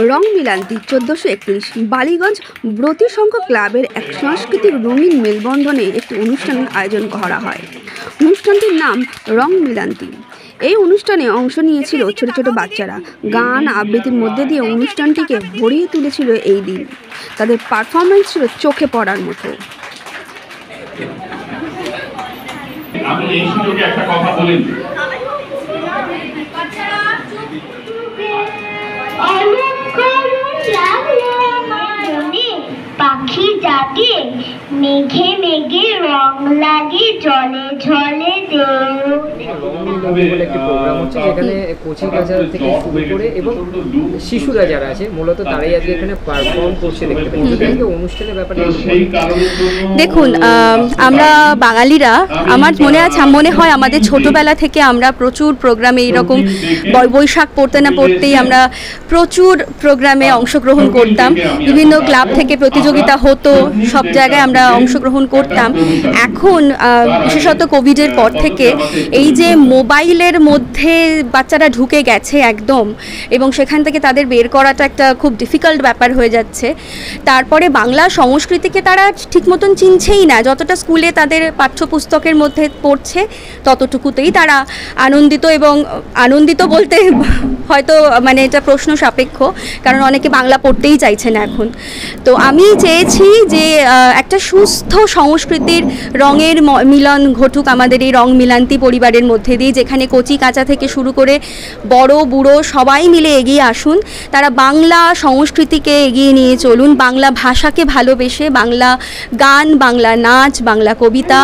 রং মিলান্তি 1431 বালিগঞ্জ ব্রতিসংঘ ক্লাবের এক সাংস্কৃতিক রঙিন মেলবন্ধনে একটি অনুষ্ঠানের আয়োজন করা হয়। অনুষ্ঠানটির নাম রং মিলান্তি। এই অনুষ্ঠানে অংশ নিয়েছিল ছোট ছোট বাচ্চারা। গান আবৃত্তির মধ্যে দিয়ে অনুষ্ঠানটিকে ভরিয়ে তুলেছিল এই দিন। তাদের পারফরমেন্স ছিল চোখে পড়ার মতো। আমি এই সুযোগে একটা কথা বলি, পাখি জাগে মেঘে মেঘে রং লাগে জলে ঝলে বলে একটি প্রোগ্রাম হচ্ছে, যেখানে কচি কাঁচা থেকে শুরু করে এবং শিশুরা যারা আছে মূলত তারাই আজকে এখানে পারফর্ম করছে দেখতে পাচ্ছি। অনুষ্ঠানের ব্যাপারে দেখুন, আমরা বাঙালিরা, আমার মনে হয় আমাদের ছোটবেলা থেকে আমরা প্রচুর প্রোগ্রামে এইরকম বৈশাখ পড়তে না পড়তেই আমরা প্রচুর প্রোগ্রামে অংশগ্রহণ করতাম। বিভিন্ন ক্লাব থেকে প্রতিযোগিতা হতো, সব জায়গায় আমরা অংশগ্রহণ করতাম। এখন বিশেষত কোভিডের পর থেকে এই যে মোবাইলের মধ্যে বাচ্চারা ঢুকে গেছে একদম, এবং সেখান থেকে তাদের বের করাটা একটা খুব ডিফিকাল্ট ব্যাপার হয়ে যাচ্ছে। তারপরে বাংলা সংস্কৃতিকে তারা ঠিক মতন চিনছেই না। যতটা স্কুলে তাদের পাঠ্যপুস্তকের মধ্যে পড়ছে ততটুকুতেই তারা আনন্দিত, এবং আনন্দিত বলতে হয়তো এটা প্রশ্ন সাপেক্ষ, কারণ অনেকে বাংলা পড়তেই চাইছে না এখন। তো আমি চেয়েছি যে একটা সুস্থ সংস্কৃতির রঙের মিলন ঘটুক আমাদের এই রং মিলান্তি পরিবারের মধ্যে দিয়ে, যেখানে কচি কাঁচা থেকে শুরু করে বড় বুড়ো সবাই মিলে এগিয়ে আসুন। তারা বাংলা সংস্কৃতিকে এগিয়ে নিয়ে চলুন, বাংলা ভাষাকে ভালোবেসে বাংলা গান, বাংলা নাচ, বাংলা কবিতা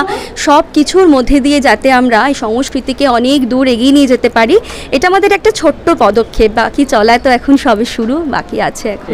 সব কিছুর মধ্যে দিয়ে যাতে আমরা এই সংস্কৃতিকে অনেক দূর এগিয়ে নিয়ে যেতে পারি, এটা আমাদের একটা ছোট্ট পদক্ষেপ। বাকি চলা তো এখন সবে শুরু, বাকি আছে এখন।